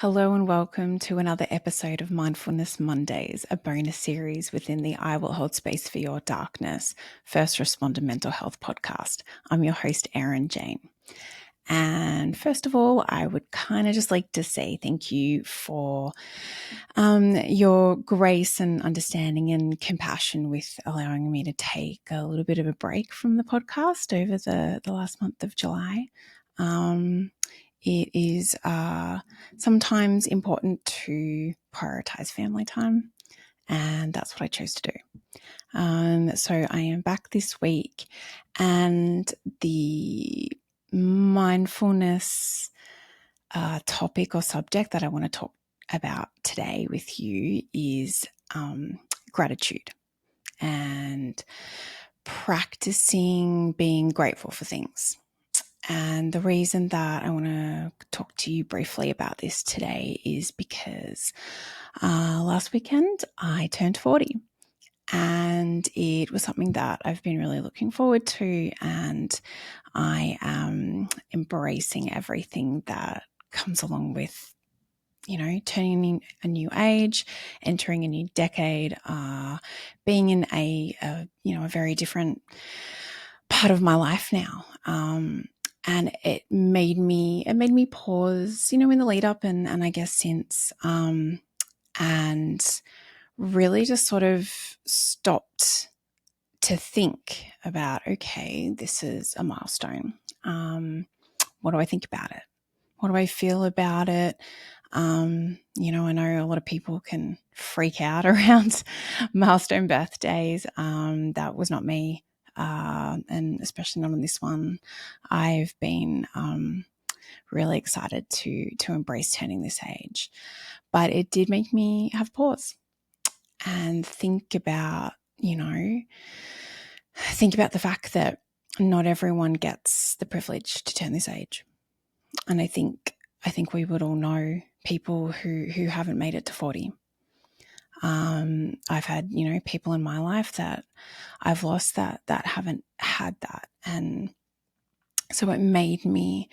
Hello and welcome to another episode of Mindfulness Mondays, a bonus series within the I Will Hold Space for Your Darkness First Responder Mental Health podcast. I'm your host, Erin Jane. And first of all, I would kind of just like to say thank you for your grace and understanding and compassion with allowing me to take a little bit of a break from the podcast over the last month of July. It is sometimes important to prioritize family time, and that's what I chose to do. So I am back this week, and the mindfulness topic or subject that I want to talk about today with you is gratitude and practicing being grateful for things. And the reason that I want to talk to you briefly about this today is because last weekend I turned 40, and it was something that I've been really looking forward to, and I am embracing everything that comes along with, turning a new age, entering a new decade, being in a very different part of my life now. And it made me pause, in the lead up and I guess since, and really just sort of stopped to think about, okay, this is a milestone. What do I think about it? What do I feel about it? I know a lot of people can freak out around milestone birthdays. That was not me. And especially not on this one. I've been really excited to embrace turning this age. But it did make me have pause and think about the fact that not everyone gets the privilege to turn this age. And I think we would all know people who haven't made it to 40. I've had, people in my life that I've lost that haven't had that. And so it made me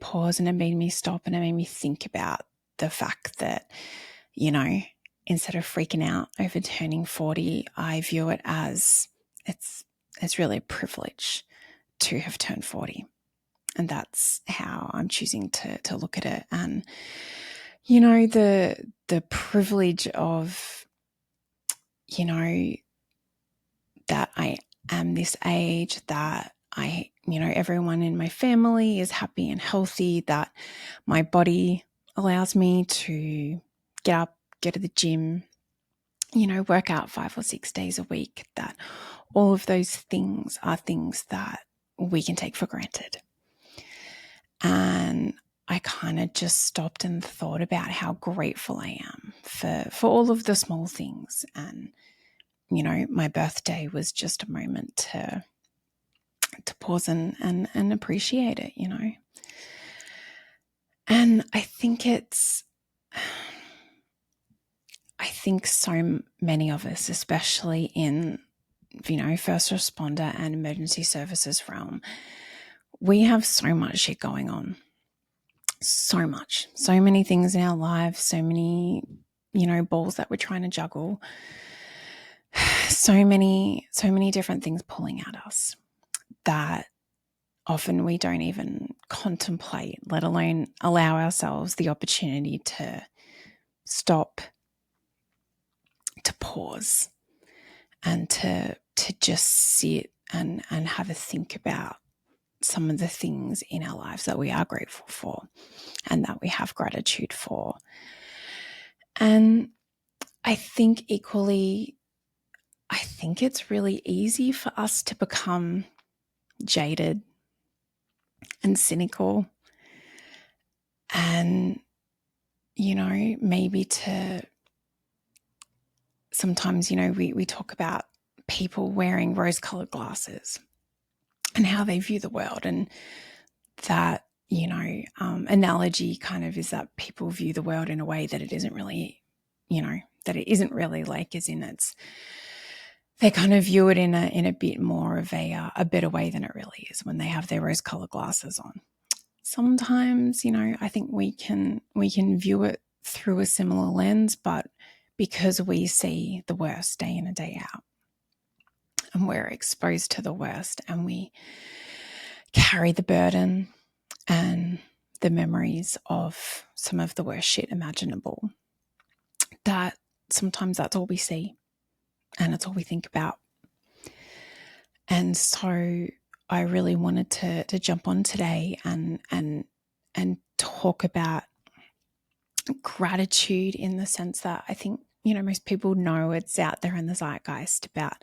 pause, and it made me stop, and it made me think about the fact that, instead of freaking out over turning 40, I view it as it's really a privilege to have turned 40. And that's how I'm choosing to look at it. And, the privilege of, that I am this age, that everyone in my family is happy and healthy, that my body allows me to get up, go to the gym, work out 5 or 6 days a week, that all of those things are things that we can take for granted. And I kind of just stopped and thought about how grateful I am for all of the small things. And, my birthday was just a moment to pause and appreciate it, And I think so many of us, especially in, first responder and emergency services realm, we have so much shit going on. So much, so many things in our lives, so many, balls that we're trying to juggle, so many different things pulling at us that often we don't even contemplate, let alone allow ourselves the opportunity to stop, to pause, and to just sit and have a think about some of the things in our lives that we are grateful for and that we have gratitude for. And I think equally, it's really easy for us to become jaded and cynical, and, maybe to sometimes, we talk about people wearing rose-colored glasses and how they view the world, and that, analogy kind of is that people view the world in a way that it isn't really, like, as in they kind of view it in a bit more of a better way than it really is when they have their rose-colored glasses on. sometimes, I think we can view it through a similar lens, but because we see the worst day in and day out, and we're exposed to the worst, and we carry the burden and the memories of some of the worst shit imaginable, that sometimes that's all we see and it's all we think about. And so I really wanted to jump on today and talk about gratitude, in the sense that I think, most people know it's out there in the zeitgeist about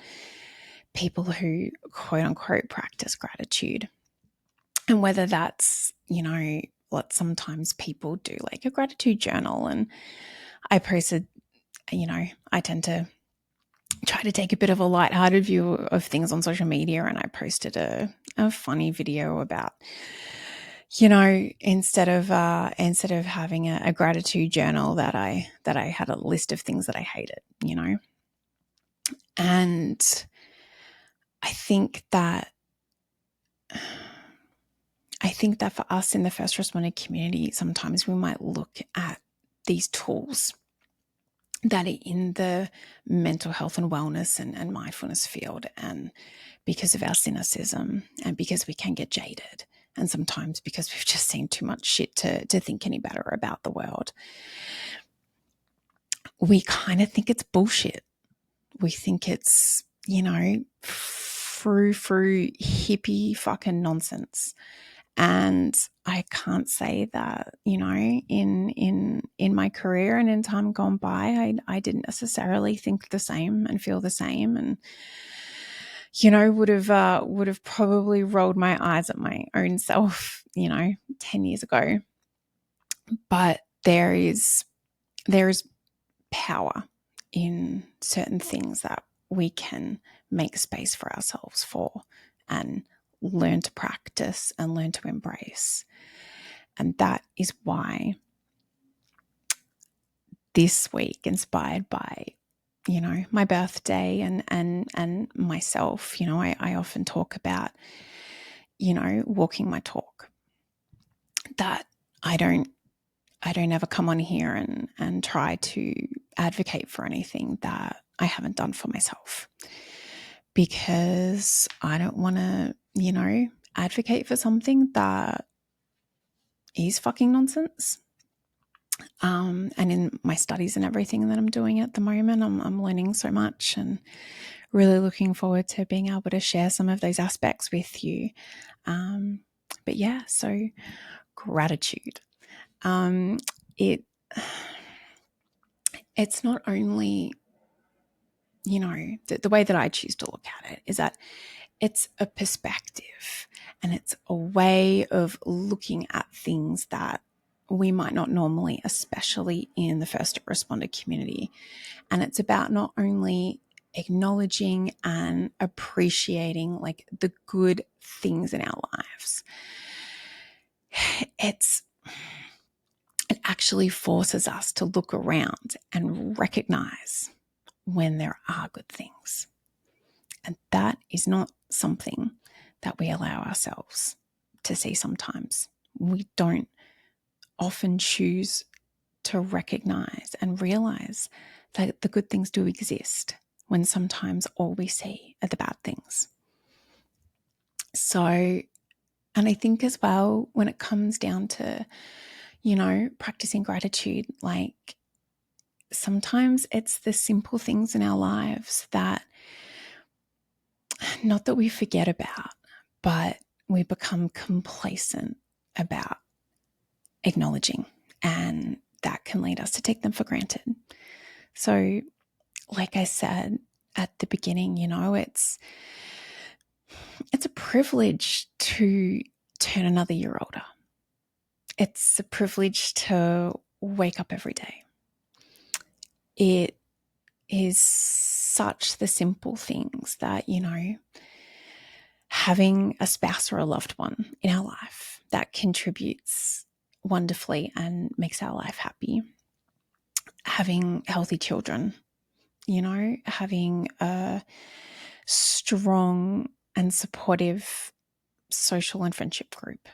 people who quote unquote practice gratitude. And whether that's, what sometimes people do, like a gratitude journal. And I posted, I tend to try to take a bit of a lighthearted view of things on social media, and I posted a funny video about, instead of having a gratitude journal, that I had a list of things that I hated, and I think that for us in the first responder community, sometimes we might look at these tools that are in the mental health and wellness and mindfulness field, and because of our cynicism, and because we can get jaded, and sometimes because we've just seen too much shit to think any better about the world, we kind of think it's bullshit. We think it's, frou hippie fucking nonsense. And I can't say that, in my career and in time gone by, I didn't necessarily think the same and feel the same, and, would have probably rolled my eyes at my own self, 10 years ago. But there is power in certain things that we can make space for ourselves for, and learn to practice and learn to embrace. And that is why this week, inspired by, my birthday and myself, I often talk about, walking my talk, that I don't ever come on here and try to advocate for anything that I haven't done for myself, because I don't want to, advocate for something that is fucking nonsense. And in my studies and everything that I'm doing at the moment, I'm learning so much, and really looking forward to being able to share some of those aspects with you. But yeah, so gratitude. It's not only, the way that I choose to look at it is that it's a perspective, and it's a way of looking at things that we might not normally, especially in the first responder community. And it's about not only acknowledging and appreciating like the good things in our lives. It actually forces us to look around and recognize when there are good things. And that is not something that we allow ourselves to see sometimes. We don't often choose to recognize and realize that the good things do exist, when sometimes all we see are the bad things. So, and I think as well, when it comes down to, practicing gratitude, like sometimes it's the simple things in our lives that, not that we forget about, but we become complacent about acknowledging, and that can lead us to take them for granted. So, like I said at the beginning, it's a privilege to turn another year older. It's a privilege to wake up every day. It is such the simple things that, having a spouse or a loved one in our life that contributes wonderfully and makes our life happy. Having healthy children, having a strong and supportive social and friendship group.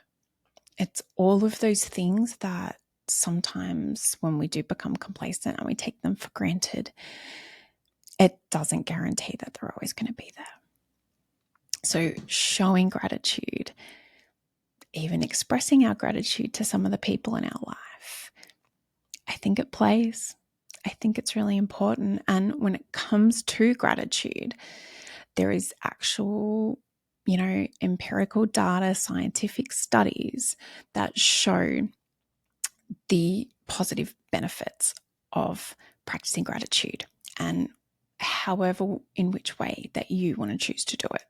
It's all of those things that sometimes when we do become complacent and we take them for granted, it doesn't guarantee that they're always going to be there. So showing gratitude, even expressing our gratitude to some of the people in our life, I think it plays. I think it's really important. And when it comes to gratitude, there is actual, empirical data, scientific studies that show the positive benefits of practicing gratitude, and however, in which way that you want to choose to do it.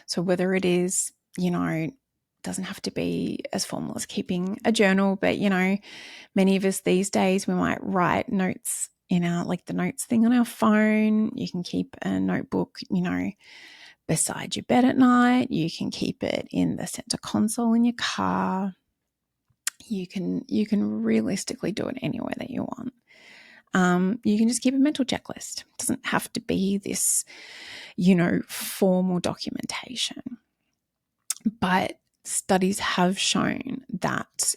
So whether it is, doesn't have to be as formal as keeping a journal, but, many of us these days, we might write notes in our, like the notes thing on our phone. You can keep a notebook, beside your bed at night. You can keep it in the center console in your car. You can realistically do it anywhere that you want. You can just keep a mental checklist. It doesn't have to be this, formal documentation. But studies have shown that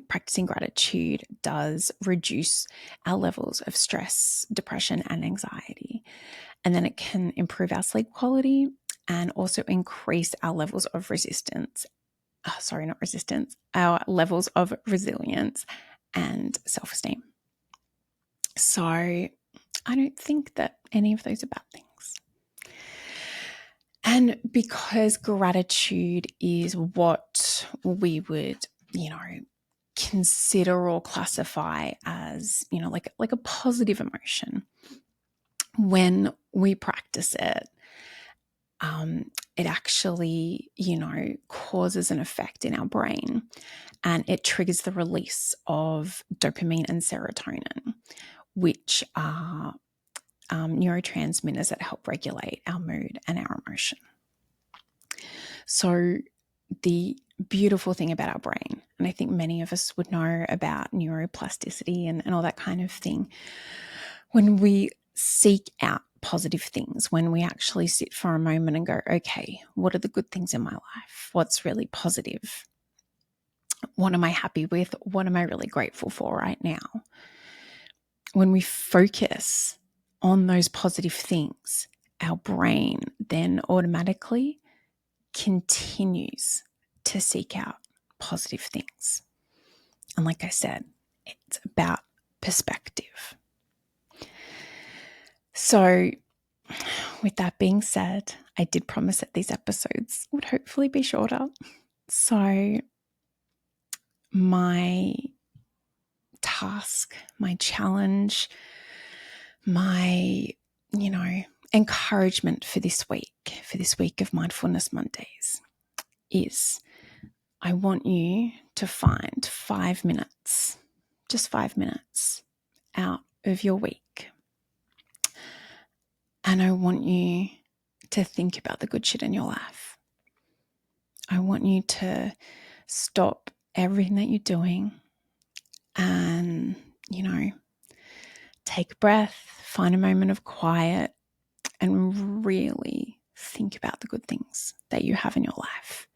practicing gratitude does reduce our levels of stress, depression, and anxiety. And then it can improve our sleep quality and also increase our levels of our levels of resilience and self-esteem. So I don't think that any of those are bad things. And because gratitude is what we would, consider or classify as, like a positive emotion, when we practice it, it actually, causes an effect in our brain, and it triggers the release of dopamine and serotonin, which are neurotransmitters that help regulate our mood and our emotion. So the beautiful thing about our brain, and I think many of us would know about neuroplasticity and all that kind of thing, when we seek out positive things, when we actually sit for a moment and go, okay, what are the good things in my life? What's really positive? What am I happy with? What am I really grateful for right now? When we focus on those positive things, our brain then automatically continues to seek out positive things. And like I said, it's about perspective. So with that being said, I did promise that these episodes would hopefully be shorter. So my task, my challenge, my, encouragement for this week of Mindfulness Mondays is I want you to find 5 minutes, just 5 minutes out of your week. And I want you to think about the good shit in your life. I want you to stop everything that you're doing and, take a breath, find a moment of quiet, and really think about the good things that you have in your life.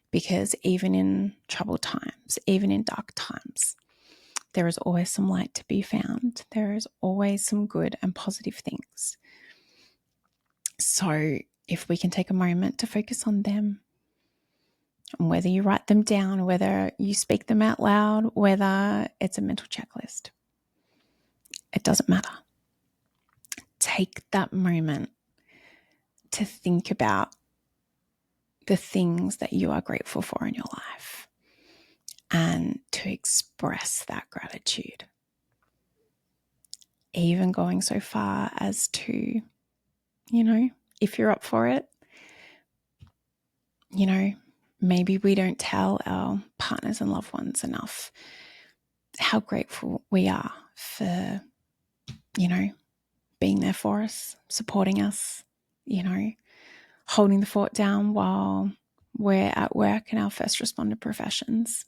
Because even in troubled times, even in dark times, there is always some light to be found. There is always some good and positive things. So if we can take a moment to focus on them, and whether you write them down, whether you speak them out loud, whether it's a mental checklist, it doesn't matter. Take that moment to think about the things that you are grateful for in your life and to express that gratitude. Even going so far as to, if you're up for it, maybe we don't tell our partners and loved ones enough how grateful we are for, being there for us, supporting us, holding the fort down while we're at work in our first responder professions,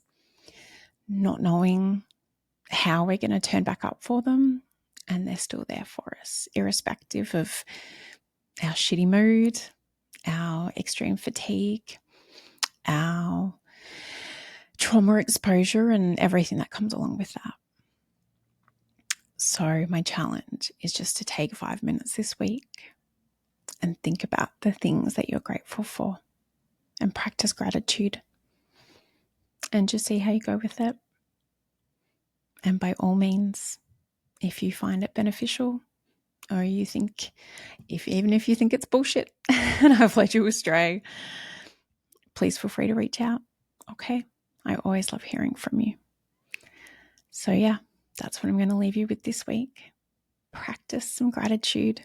not knowing how we're going to turn back up for them, and they're still there for us, irrespective of our shitty mood, our extreme fatigue, our trauma exposure and everything that comes along with that. So my challenge is just to take 5 minutes this week and think about the things that you're grateful for and practice gratitude and just see how you go with it. And by all means, if you find it beneficial or you think, even if you think it's bullshit and I've led you astray, please feel free to reach out. Okay? I always love hearing from you. So yeah, that's what I'm going to leave you with this week. Practice some gratitude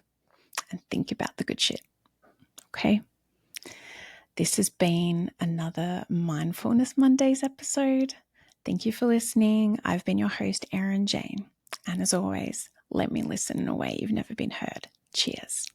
and think about the good shit. Okay? This has been another Mindfulness Mondays episode. Thank you for listening. I've been your host, Erin Jane. And as always, let me listen in a way you've never been heard. Cheers.